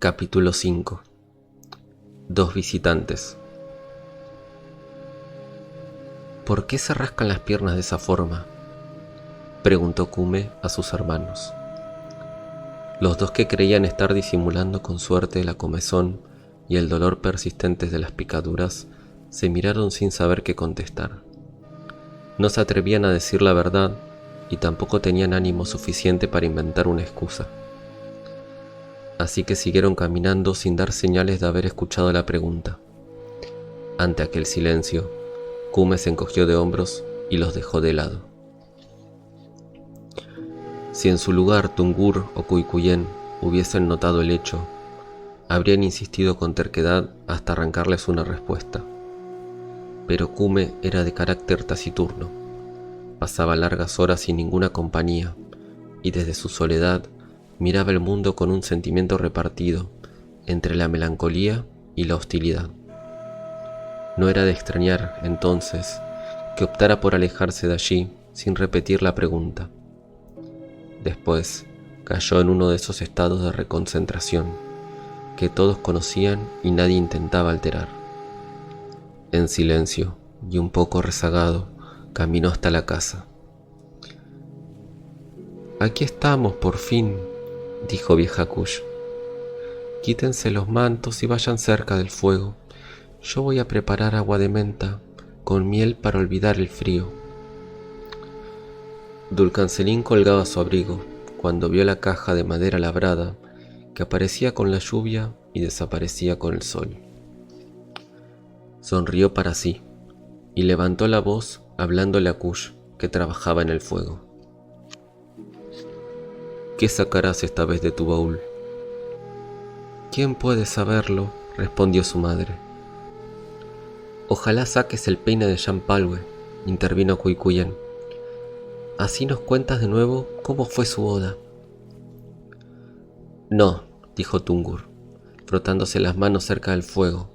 Capítulo 5. Dos visitantes. ¿Por qué se rascan las piernas de esa forma?, preguntó Kume a sus hermanos. Los dos, que creían estar disimulando con suerte la comezón y el dolor persistentes de las picaduras, se miraron sin saber qué contestar. No se atrevían a decir la verdad y tampoco tenían ánimo suficiente para inventar una excusa. Así que siguieron caminando sin dar señales de haber escuchado la pregunta. Ante aquel silencio, Kume se encogió de hombros y los dejó de lado. Si en su lugar Tungur o Kuikuyen hubiesen notado el hecho, habrían insistido con terquedad hasta arrancarles una respuesta. Pero Kume era de carácter taciturno. Pasaba largas horas sin ninguna compañía y desde su soledad miraba el mundo con un sentimiento repartido entre la melancolía y la hostilidad. No era de extrañar, entonces, que optara por alejarse de allí sin repetir la pregunta. Después cayó en uno de esos estados de reconcentración que todos conocían y nadie intentaba alterar. En silencio y un poco rezagado, caminó hasta la casa. «Aquí estamos, por fin», dijo vieja Kush. «Quítense los mantos y vayan cerca del fuego. Yo voy a preparar agua de menta con miel para olvidar el frío». Dulcancelín colgaba su abrigo cuando vio la caja de madera labrada que aparecía con la lluvia y desaparecía con el sol. Sonrió para sí y levantó la voz hablándole a Kush, que trabajaba en el fuego. «¿Qué sacarás esta vez de tu baúl?». «¿Quién puede saberlo?», respondió su madre. «Ojalá saques el peine de Champalwe», intervino Kuikuyen. «Así nos cuentas de nuevo cómo fue su boda». «No», dijo Tungur, frotándose las manos cerca del fuego.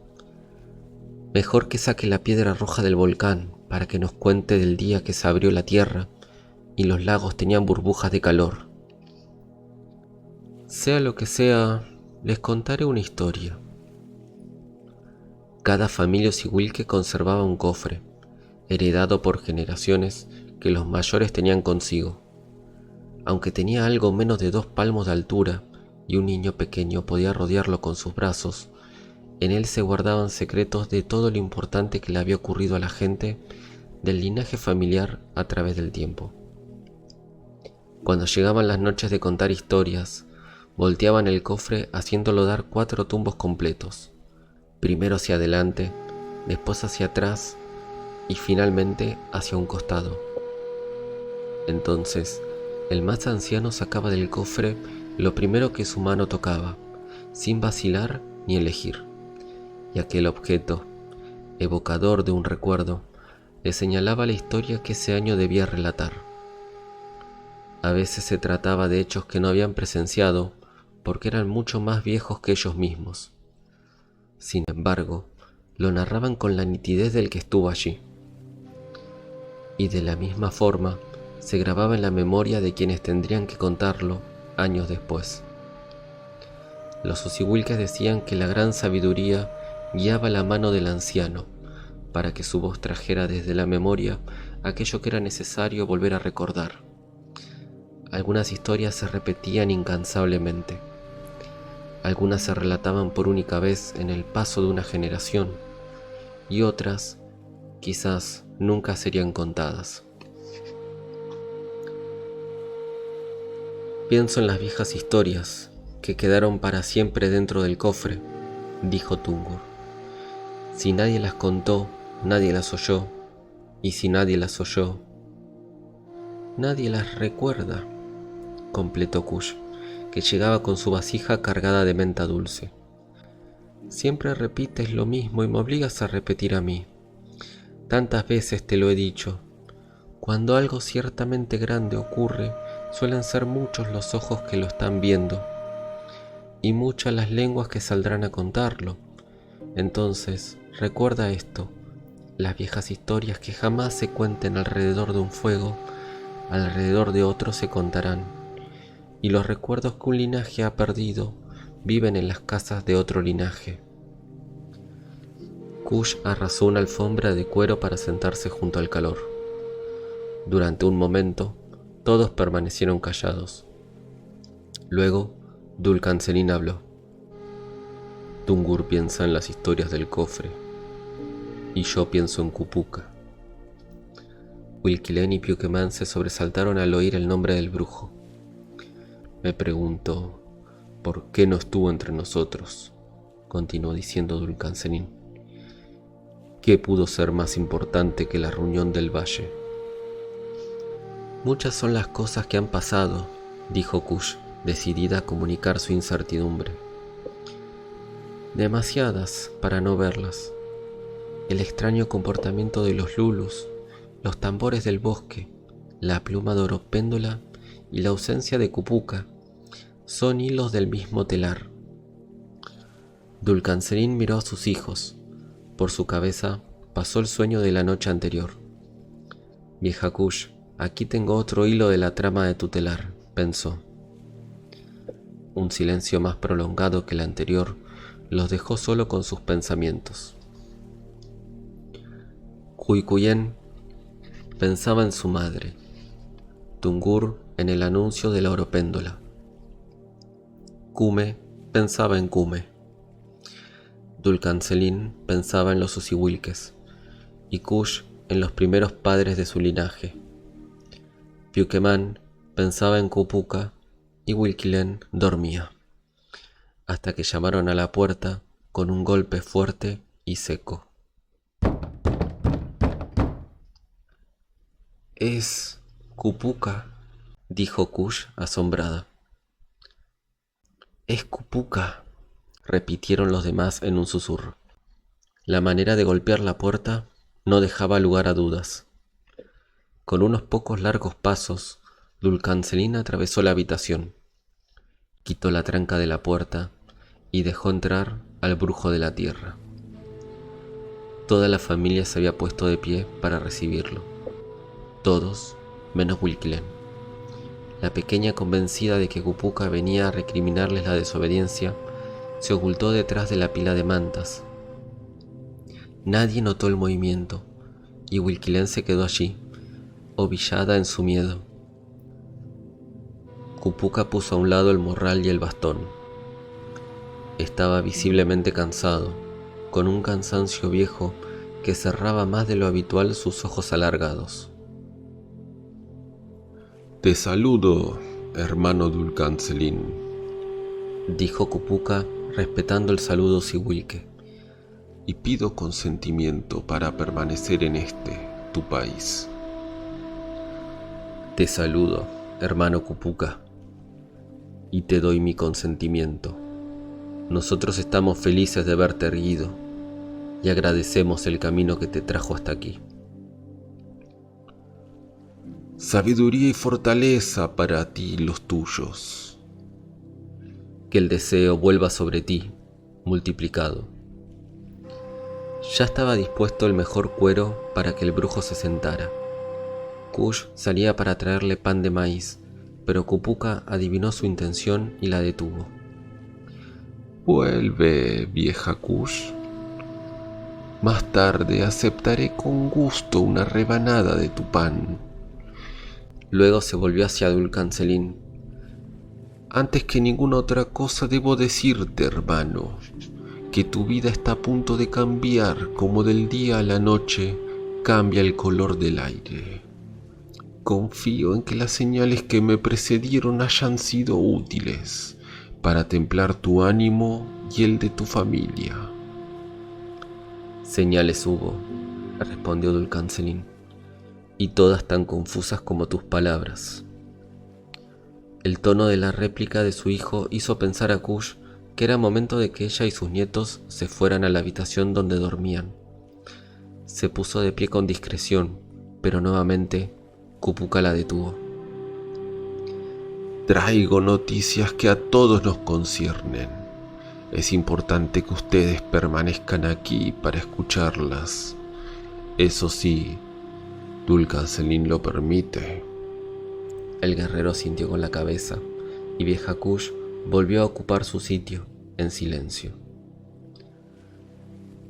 «Mejor que saque la piedra roja del volcán para que nos cuente del día que se abrió la tierra y los lagos tenían burbujas de calor». «Sea lo que sea, les contaré una historia». Cada familia Osiwilque conservaba un cofre, heredado por generaciones, que los mayores tenían consigo. Aunque tenía algo menos de 2 palmos de altura y un niño pequeño podía rodearlo con sus brazos, en él se guardaban secretos de todo lo importante que le había ocurrido a la gente del linaje familiar a través del tiempo. Cuando llegaban las noches de contar historias, volteaban el cofre haciéndolo dar 4 tumbos completos, primero hacia adelante, después hacia atrás y finalmente hacia un costado. Entonces, el más anciano sacaba del cofre lo primero que su mano tocaba, sin vacilar ni elegir, y aquel objeto, evocador de un recuerdo, le señalaba la historia que ese año debía relatar. A veces se trataba de hechos que no habían presenciado porque eran mucho más viejos que ellos mismos. Sin embargo, lo narraban con la nitidez del que estuvo allí. Y de la misma forma, se grababa en la memoria de quienes tendrían que contarlo años después. Los Osiwilques decían que la gran sabiduría guiaba la mano del anciano para que su voz trajera desde la memoria aquello que era necesario volver a recordar. Algunas historias se repetían incansablemente. Algunas se relataban por única vez en el paso de una generación y otras quizás nunca serían contadas. «Pienso en las viejas historias que quedaron para siempre dentro del cofre», dijo Tungur. «Si nadie las contó, nadie las oyó, y si nadie las oyó, nadie las recuerda», completó Kush, que llegaba con su vasija cargada de menta dulce. «Siempre repites lo mismo y me obligas a repetir a mí. Tantas veces te lo he dicho. Cuando algo ciertamente grande ocurre, suelen ser muchos los ojos que lo están viendo, y muchas las lenguas que saldrán a contarlo. Entonces, recuerda esto: las viejas historias que jamás se cuenten alrededor de un fuego, alrededor de otro se contarán, y los recuerdos que un linaje ha perdido viven en las casas de otro linaje. Kush arrasó una alfombra de cuero para sentarse junto al calor. Durante un momento, todos permanecieron callados. Luego, Dulcancelín habló. Tungur piensa en las historias del cofre, y yo pienso en Kupuka. Wilquilén y Piuquemán se sobresaltaron al oír el nombre del brujo. Me pregunto, ¿por qué no estuvo entre nosotros?, continuó diciendo Dulcancelín. ¿Qué pudo ser más importante que la reunión del valle? Muchas son las cosas que han pasado, dijo Kush, decidida a comunicar su incertidumbre. Demasiadas para no verlas. El extraño comportamiento de los lulus, los tambores del bosque, la pluma de oropéndola y la ausencia de Kupuka son hilos del mismo telar. Dulcancelín miró a sus hijos. Por su cabeza pasó el sueño de la noche anterior. Vieja Kush, aquí tengo otro hilo de la trama de tu telar, pensó. Un silencio más prolongado que el anterior los dejó solo con sus pensamientos. Cuicuyén pensaba en su madre, Tungur en el anuncio de la oropéndola. Kume pensaba en Kume. Dulcancelín pensaba en los Osihuilques y Kush en los primeros padres de su linaje. Piuquemán pensaba en Kupuka y Wilquilén dormía, hasta que llamaron a la puerta con un golpe fuerte y seco. «Es Kupuka», dijo Kush asombrada. «Es Kupuka», repitieron los demás en un susurro. La manera de golpear la puerta no dejaba lugar a dudas. Con unos pocos largos pasos, Dulcancelín atravesó la habitación, quitó la tranca de la puerta y dejó entrar al brujo de la tierra. Toda la familia se había puesto de pie para recibirlo. Todos, menos Wilquilén. La pequeña, convencida de que Kupuka venía a recriminarles la desobediencia, se ocultó detrás de la pila de mantas. Nadie notó el movimiento, y Wilquilén se quedó allí, ovillada en su miedo. Kupuka puso a un lado el morral y el bastón. Estaba visiblemente cansado, con un cansancio viejo que cerraba más de lo habitual sus ojos alargados. «Te saludo, hermano Dulcancelín», dijo Kupuka, respetando el saludo osihuilque. «y pido consentimiento para permanecer en tu país». «Te saludo, hermano Kupuka, y te doy mi consentimiento. Nosotros estamos felices de verte erguido y agradecemos el camino que te trajo hasta aquí». «Sabiduría y fortaleza para ti y los tuyos». «Que el deseo vuelva sobre ti, multiplicado». Ya estaba dispuesto el mejor cuero para que el brujo se sentara. Kush salía para traerle pan de maíz, pero Kupuka adivinó su intención y la detuvo. «Vuelve, vieja Kush. Más tarde aceptaré con gusto una rebanada de tu pan». Luego se volvió hacia Dulcancelín. «Antes que ninguna otra cosa debo decirte, hermano, que tu vida está a punto de cambiar como del día a la noche cambia el color del aire. Confío en que las señales que me precedieron hayan sido útiles para templar tu ánimo y el de tu familia». «Señales hubo», respondió Dulcancelín, «y todas tan confusas como tus palabras». El tono de la réplica de su hijo hizo pensar a Kush que era momento de que ella y sus nietos se fueran a la habitación donde dormían. Se puso de pie con discreción, pero nuevamente Kupuka la detuvo. «Traigo noticias que a todos nos conciernen. Es importante que ustedes permanezcan aquí para escucharlas. Eso sí, Dulcancelín lo permite». El guerrero sintió con la cabeza, y vieja Kush volvió a ocupar su sitio, en silencio.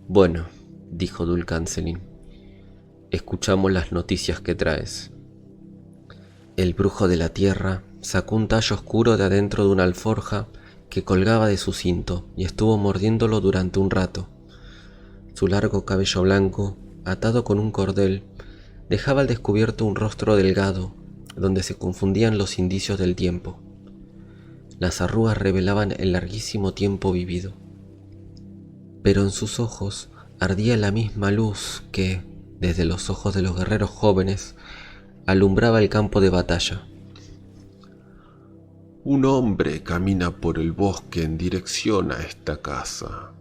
«Bueno», dijo Dulcancelin, «escuchamos las noticias que traes». El brujo de la tierra sacó un tallo oscuro de adentro de una alforja que colgaba de su cinto y estuvo mordiéndolo durante un rato. Su largo cabello blanco, atado con un cordel, dejaba al descubierto un rostro delgado, donde se confundían los indicios del tiempo. Las arrugas revelaban el larguísimo tiempo vivido. Pero en sus ojos ardía la misma luz que, desde los ojos de los guerreros jóvenes, alumbraba el campo de batalla. Un hombre camina por el bosque en dirección a esta casa.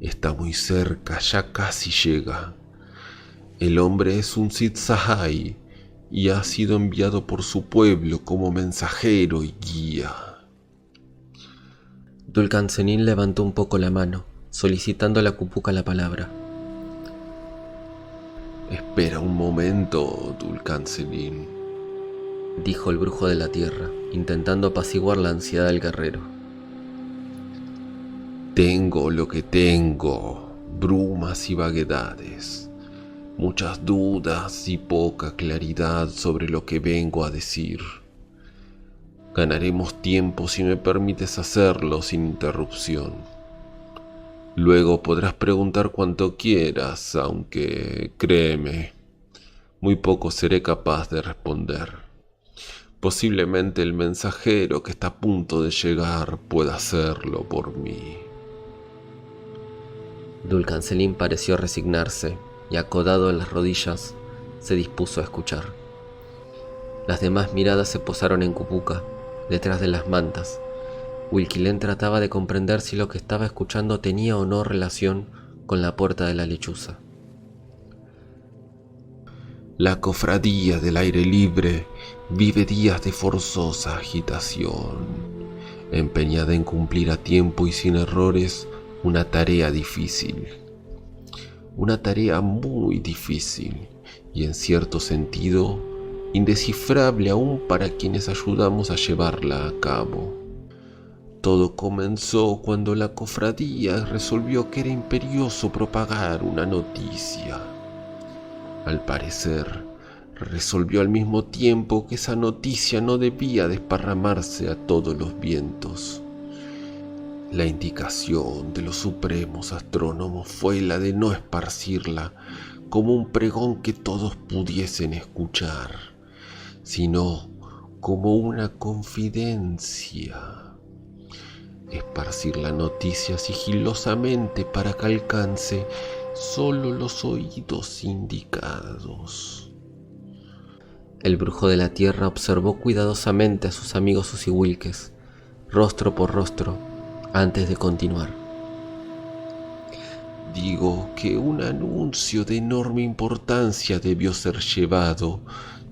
Está muy cerca, ya casi llega. El hombre es un Cid Sahai y ha sido enviado por su pueblo como mensajero y guía. Dulcancelin levantó un poco la mano, solicitando a la cupuca la palabra. Espera un momento, Dulcancelin, dijo el brujo de la tierra, intentando apaciguar la ansiedad del guerrero. Tengo lo que tengo, brumas y vaguedades, muchas dudas y poca claridad sobre lo que vengo a decir. Ganaremos tiempo si me permites hacerlo sin interrupción. Luego podrás preguntar cuanto quieras, aunque, créeme, muy poco seré capaz de responder. Posiblemente el mensajero que está a punto de llegar pueda hacerlo por mí. Dulcancelin pareció resignarse y, acodado en las rodillas, se dispuso a escuchar. Las demás miradas se posaron en Cupuca, detrás de las mantas. Huilquilén trataba de comprender si lo que estaba escuchando tenía o no relación con la puerta de la lechuza. La cofradía del aire libre vive días de forzosa agitación, empeñada en cumplir a tiempo y sin errores una tarea difícil. Una tarea muy difícil y en cierto sentido indescifrable aún para quienes ayudamos a llevarla a cabo. Todo comenzó cuando la cofradía resolvió que era imperioso propagar una noticia. Al parecer, resolvió al mismo tiempo que esa noticia no debía desparramarse a todos los vientos. La indicación de los supremos astrónomos fue la de no esparcirla como un pregón que todos pudiesen escuchar, sino como una confidencia. Esparcir la noticia sigilosamente para que alcance solo los oídos indicados. El brujo de la tierra observó cuidadosamente a sus amigos Usihuilques, rostro por rostro, antes de continuar. Digo que un anuncio de enorme importancia debió ser llevado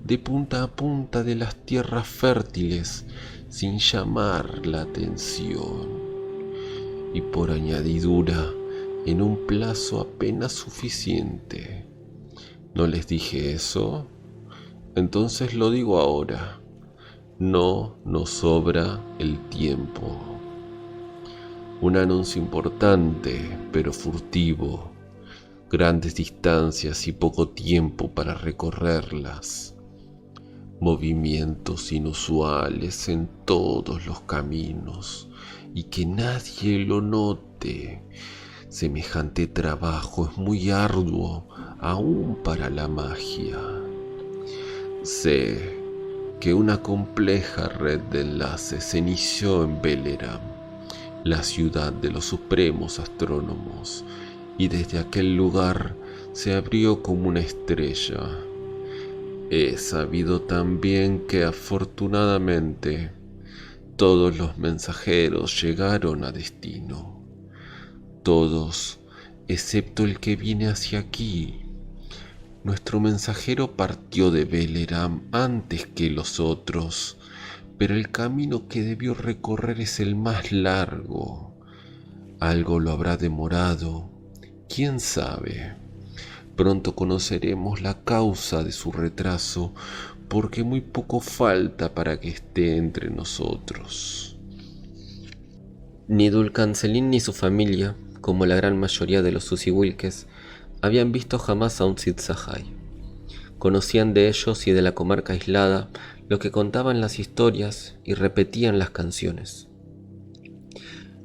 de punta a punta de las tierras fértiles sin llamar la atención, y por añadidura en un plazo apenas suficiente. ¿No les dije eso? Entonces lo digo ahora. No nos sobra el tiempo. Un anuncio importante, pero furtivo. Grandes distancias y poco tiempo para recorrerlas. Movimientos inusuales en todos los caminos y que nadie lo note. Semejante trabajo es muy arduo aún para la magia. Sé que una compleja red de enlaces se inició en Veleram, la ciudad de los supremos astrónomos, y desde aquel lugar se abrió como una estrella. He sabido también que afortunadamente todos los mensajeros llegaron a destino. Todos, excepto el que viene hacia aquí. Nuestro mensajero partió de Veleram antes que los otros, pero el camino que debió recorrer es el más largo. Algo lo habrá demorado, quién sabe. Pronto conoceremos la causa de su retraso, porque muy poco falta para que esté entre nosotros. Ni Dulcancelín ni su familia, como la gran mayoría de los Susiwilkes, habían visto jamás a un Cid Sahai. Conocían de ellos y de la comarca aislada lo que contaban las historias y repetían las canciones.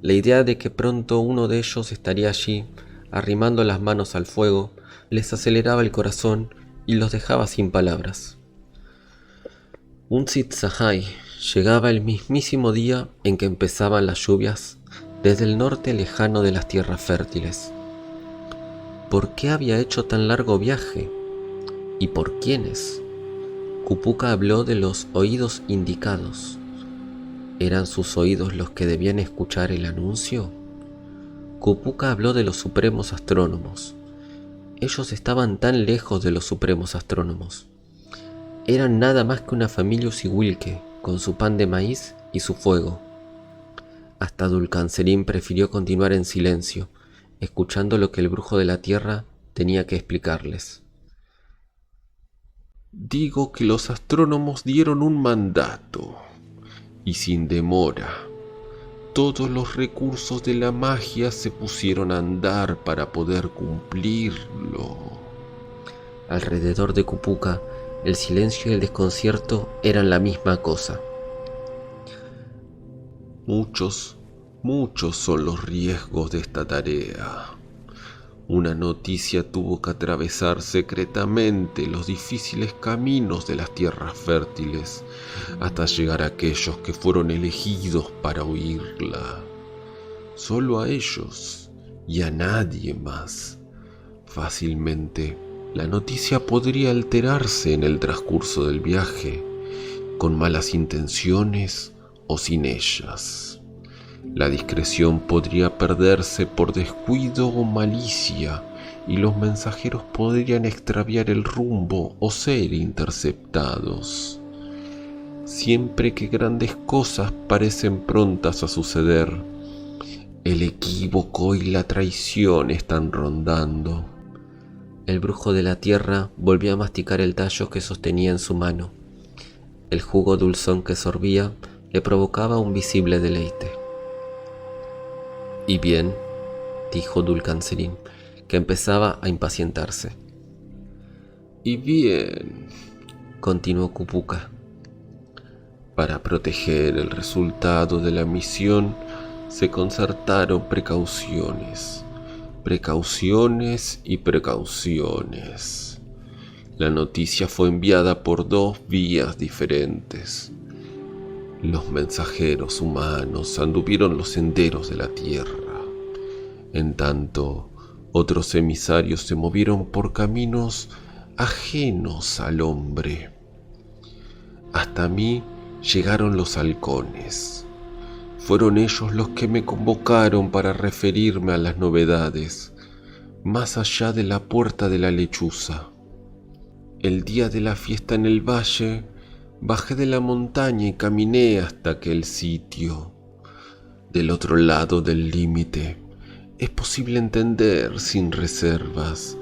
La idea de que pronto uno de ellos estaría allí, arrimando las manos al fuego, les aceleraba el corazón y los dejaba sin palabras. Un Cid Sahai llegaba el mismísimo día en que empezaban las lluvias desde el norte lejano de las tierras fértiles. ¿Por qué había hecho tan largo viaje? ¿Y por quiénes? Kupuka habló de los oídos indicados. ¿Eran sus oídos los que debían escuchar el anuncio? Kupuka habló de los supremos astrónomos. Ellos estaban tan lejos de los supremos astrónomos. Eran nada más que una familia usiwilke, con su pan de maíz y su fuego. Hasta Dulcancelín prefirió continuar en silencio, escuchando lo que el brujo de la tierra tenía que explicarles. Digo que los astrónomos dieron un mandato, y sin demora, todos los recursos de la magia se pusieron a andar para poder cumplirlo. Alrededor de Kupuka, el silencio y el desconcierto eran la misma cosa. Muchos son los riesgos de esta tarea. Una noticia tuvo que atravesar secretamente los difíciles caminos de las tierras fértiles hasta llegar a aquellos que fueron elegidos para oírla. Solo a ellos y a nadie más. Fácilmente, la noticia podría alterarse en el transcurso del viaje, con malas intenciones o sin ellas. La discreción podría perderse por descuido o malicia, y los mensajeros podrían extraviar el rumbo o ser interceptados. Siempre que grandes cosas parecen prontas a suceder, el equívoco y la traición están rondando. El brujo de la tierra volvió a masticar el tallo que sostenía en su mano. El jugo dulzón que sorbía le provocaba un visible deleite. «Y bien», dijo Dulcancelín, que empezaba a impacientarse. «Y bien», continuó Kupuka. «Para proteger el resultado de la misión se concertaron precauciones y precauciones. La noticia fue enviada por 2 vías diferentes. Los mensajeros humanos anduvieron los senderos de la tierra. En tanto, otros emisarios se movieron por caminos ajenos al hombre. Hasta mí llegaron los halcones. Fueron ellos los que me convocaron para referirme a las novedades, más allá de la puerta de la lechuza. El día de la fiesta en el valle, bajé de la montaña y caminé hasta aquel sitio. Del otro lado del límite, es posible entender sin reservas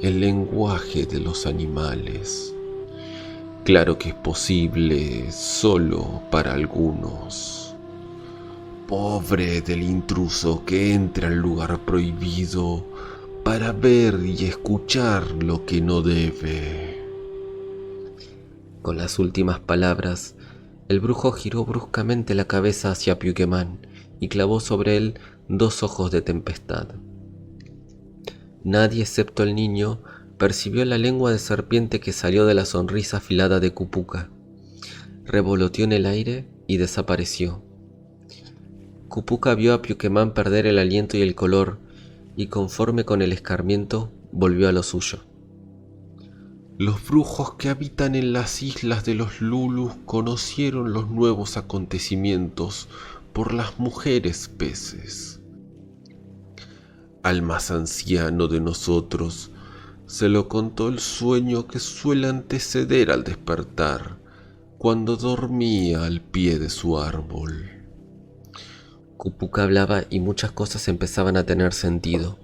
el lenguaje de los animales. Claro que es posible solo para algunos. Pobre del intruso que entra al lugar prohibido para ver y escuchar lo que no debe. Con las últimas palabras, el brujo giró bruscamente la cabeza hacia Piuquemán y clavó sobre él 2 ojos de tempestad. Nadie excepto el niño percibió la lengua de serpiente que salió de la sonrisa afilada de Kupuka. Revoloteó en el aire y desapareció. Kupuka vio a Piuquemán perder el aliento y el color, y conforme con el escarmiento, volvió a lo suyo. Los brujos que habitan en las islas de los Lulus conocieron los nuevos acontecimientos por las mujeres peces. Al más anciano de nosotros se lo contó el sueño que suele anteceder al despertar, cuando dormía al pie de su árbol. Kupuka hablaba y muchas cosas empezaban a tener sentido.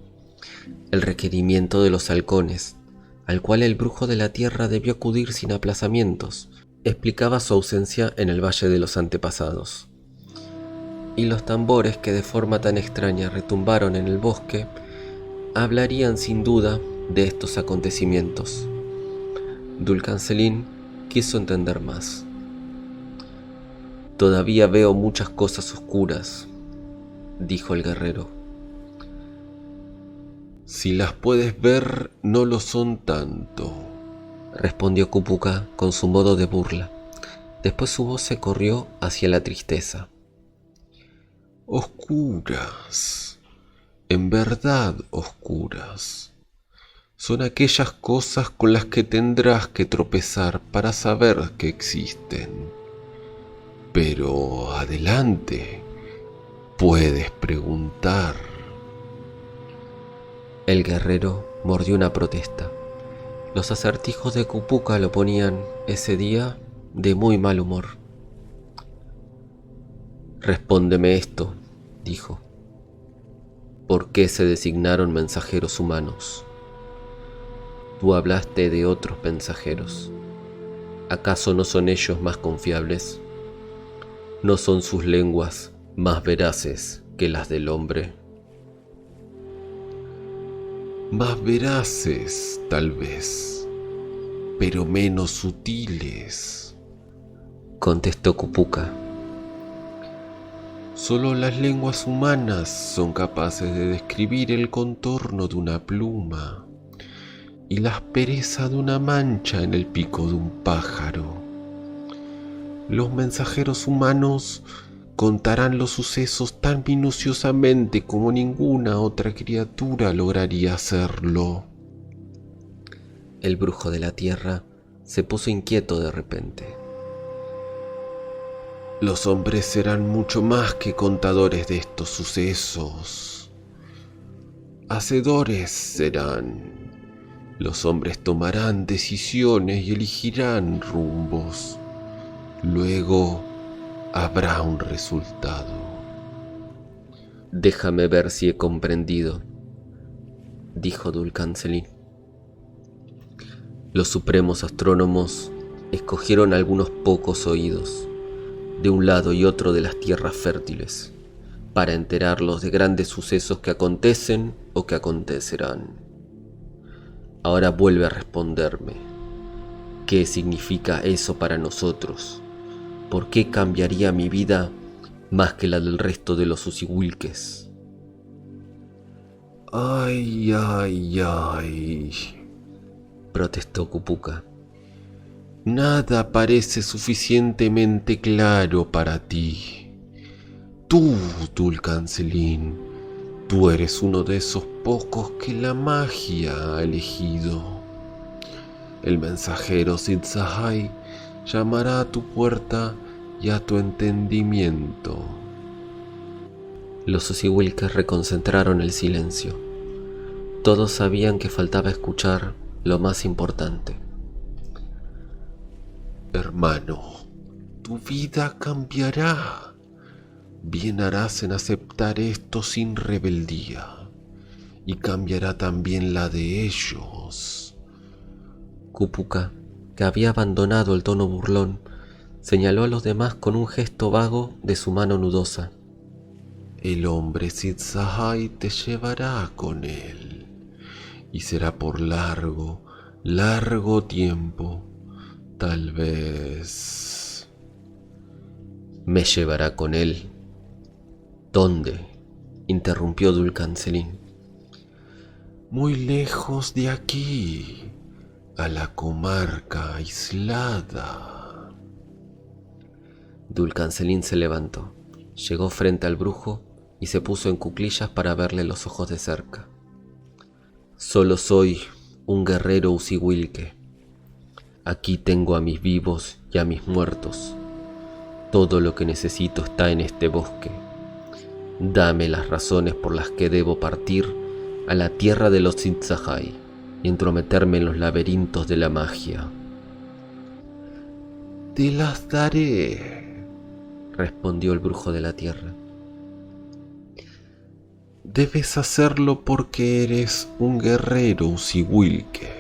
El requerimiento de los halcones, al cual el brujo de la tierra debió acudir sin aplazamientos, explicaba su ausencia en el Valle de los Antepasados. y los tambores que de forma tan extraña retumbaron en el bosque hablarían sin duda de estos acontecimientos. Dulcancelín quiso entender más. «Todavía veo muchas cosas oscuras», dijo el guerrero. «Si las puedes ver, no lo son tanto», respondió Kupuka con su modo de burla. Después su voz se corrió hacia la tristeza. «Oscuras, en verdad oscuras. Son aquellas cosas con las que tendrás que tropezar para saber que existen. Pero adelante, puedes preguntar». El guerrero mordió una protesta. Los acertijos de Kupuka lo ponían ese día de muy mal humor. «Respóndeme esto», dijo. «¿Por qué se designaron mensajeros humanos? Tú hablaste de otros mensajeros. ¿Acaso no son ellos más confiables? ¿No son sus lenguas más veraces que las del hombre?» «Más veraces, tal vez, pero menos sutiles», contestó Kupuka. «Solo las lenguas humanas son capaces de describir el contorno de una pluma y la aspereza de una mancha en el pico de un pájaro. Los mensajeros humanos contarán los sucesos tan minuciosamente como ninguna otra criatura lograría hacerlo». El brujo de la tierra se puso inquieto de repente. «Los hombres serán mucho más que contadores de estos sucesos. Hacedores serán. Los hombres tomarán decisiones y elegirán rumbos. Luego habrá un resultado». «Déjame ver si he comprendido», dijo Dulcancelín. Los supremos astrónomos escogieron algunos pocos oídos, de un lado y otro de las tierras fértiles, para enterarlos de grandes sucesos que acontecen o que acontecerán. Ahora vuelve a responderme. ¿Qué significa eso para nosotros? ¿Por qué cambiaría mi vida más que la del resto de los Usihuilques? «Ay, ay, ay», protestó Kupuka. «Nada parece suficientemente claro para ti. Tú, Dulcancelín, tú eres uno de esos pocos que la magia ha elegido. El mensajero Zitzahai llamará a tu puerta y a tu entendimiento». Los Usihuilques reconcentraron el silencio. Todos sabían que faltaba escuchar lo más importante. «Hermano, tu vida cambiará. Bien harás en aceptar esto sin rebeldía, y cambiará también la de ellos». Kupuka, que había abandonado el tono burlón, señaló a los demás con un gesto vago de su mano nudosa. «El hombre Zitzahai te llevará con él, y será por largo, largo tiempo. Tal vez». «¿Me llevará con él? ¿Dónde?», interrumpió Dulcancelín. «Muy lejos de aquí, a la comarca aislada». Dulcancelín se levantó, llegó frente al brujo y se puso en cuclillas para verle los ojos de cerca. «Solo soy un guerrero Usihuilque. Aquí tengo a mis vivos y a mis muertos. Todo lo que necesito está en este bosque. Dame las razones por las que debo partir a la tierra de los Zitzahai y entrometerme en los laberintos de la magia». «Te las daré», respondió el brujo de la tierra. «Debes hacerlo porque eres un guerrero Usihuilque,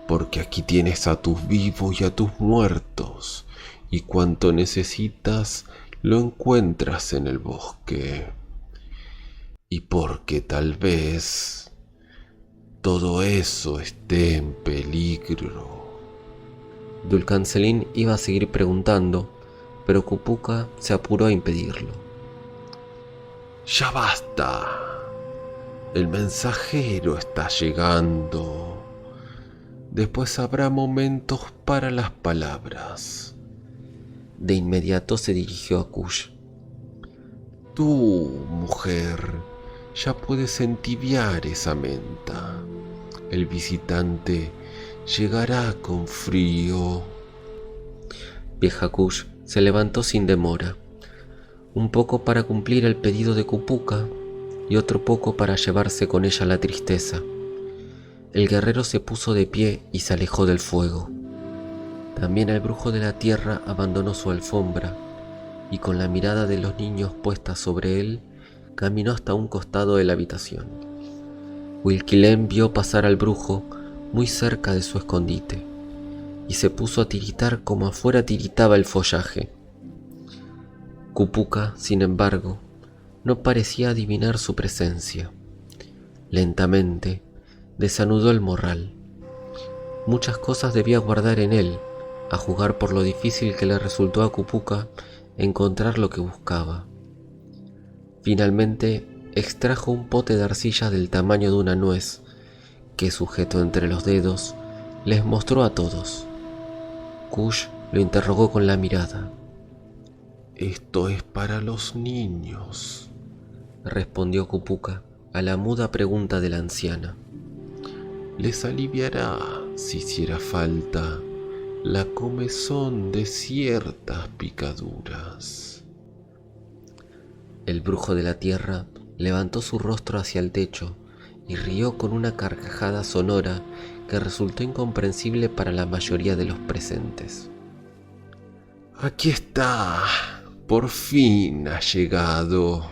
porque aquí tienes a tus vivos y a tus muertos, y cuanto necesitas lo encuentras en el bosque. Y porque tal vez todo eso esté en peligro. Dulcancelín iba a seguir preguntando, pero Cupuca se apuró a impedirlo. ¡Ya basta! El mensajero está llegando. Después habrá momentos para las palabras. De inmediato se dirigió a Kush. Tú, mujer, ya puedes entibiar esa menta. El visitante llegará con frío. Vieja Kush se levantó sin demora, un poco para cumplir el pedido de Cupuca y otro poco para llevarse con ella la tristeza. El guerrero se puso de pie y se alejó del fuego. También el brujo de la tierra abandonó su alfombra y con la mirada de los niños puesta sobre él, caminó hasta un costado de la habitación. Huilquilén vio pasar al brujo muy cerca de su escondite y se puso a tiritar como afuera tiritaba el follaje. Cupuca, sin embargo, no parecía adivinar su presencia. Lentamente desanudó el morral. Muchas cosas debía guardar en él, a juzgar por lo difícil que le resultó a Cupuca encontrar lo que buscaba. Finalmente extrajo un pote de arcilla del tamaño de una nuez, que sujeto entre los dedos, les mostró a todos. Kush lo interrogó con la mirada. Esto es para los niños, respondió Cupuca a la muda pregunta de la anciana. Les aliviará, si hiciera falta, la comezón de ciertas picaduras. El brujo de la tierra levantó su rostro hacia el techo y rió con una carcajada sonora que resultó incomprensible para la mayoría de los presentes. Aquí está, por fin ha llegado,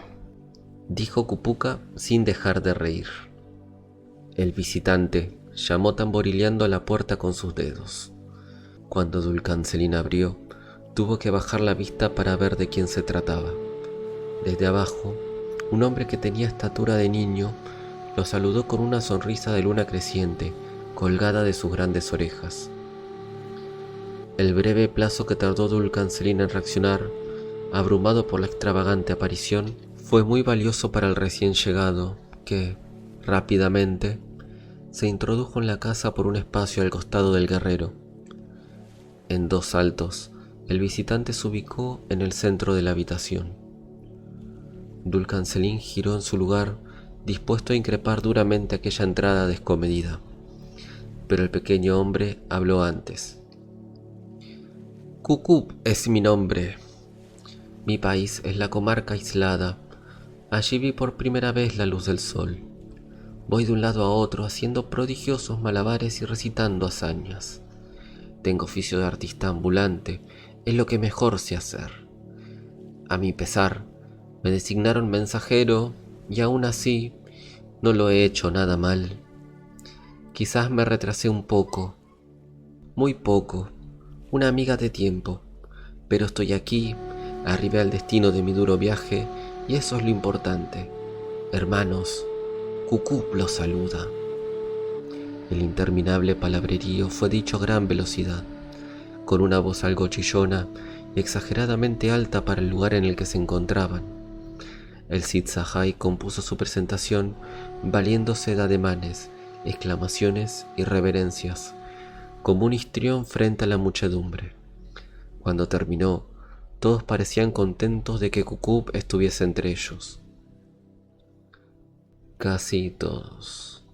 dijo Cupuca sin dejar de reír. El visitante llamó tamborileando a la puerta con sus dedos. Cuando Dulcancelín abrió, tuvo que bajar la vista para ver de quién se trataba. Desde abajo, un hombre que tenía estatura de niño lo saludó con una sonrisa de luna creciente colgada de sus grandes orejas. El breve plazo que tardó Dulcancelín en reaccionar, abrumado por la extravagante aparición, fue muy valioso para el recién llegado, que, rápidamente, se introdujo en la casa por un espacio al costado del guerrero. En 2 saltos, el visitante se ubicó en el centro de la habitación. Dulcancelín giró en su lugar, dispuesto a increpar duramente aquella entrada descomedida. Pero el pequeño hombre habló antes. Cucup es mi nombre. Mi país es la comarca aislada. Allí vi por primera vez la luz del sol. Voy de un lado a otro haciendo prodigiosos malabares y recitando hazañas. Tengo oficio de artista ambulante, es lo que mejor sé hacer. A mi pesar, me designaron mensajero y aún así no lo he hecho nada mal. Quizás me retrasé un poco, muy poco, una miga de tiempo, pero estoy aquí, arribé al destino de mi duro viaje y eso es lo importante. Hermanos, Cucup los saluda. El interminable palabrerío fue dicho a gran velocidad, con una voz algo chillona y exageradamente alta para el lugar en el que se encontraban. El Cid Sahai compuso su presentación valiéndose de ademanes, exclamaciones y reverencias, como un histrión frente a la muchedumbre. Cuando terminó, todos parecían contentos de que Cucup estuviese entre ellos. Casi todos.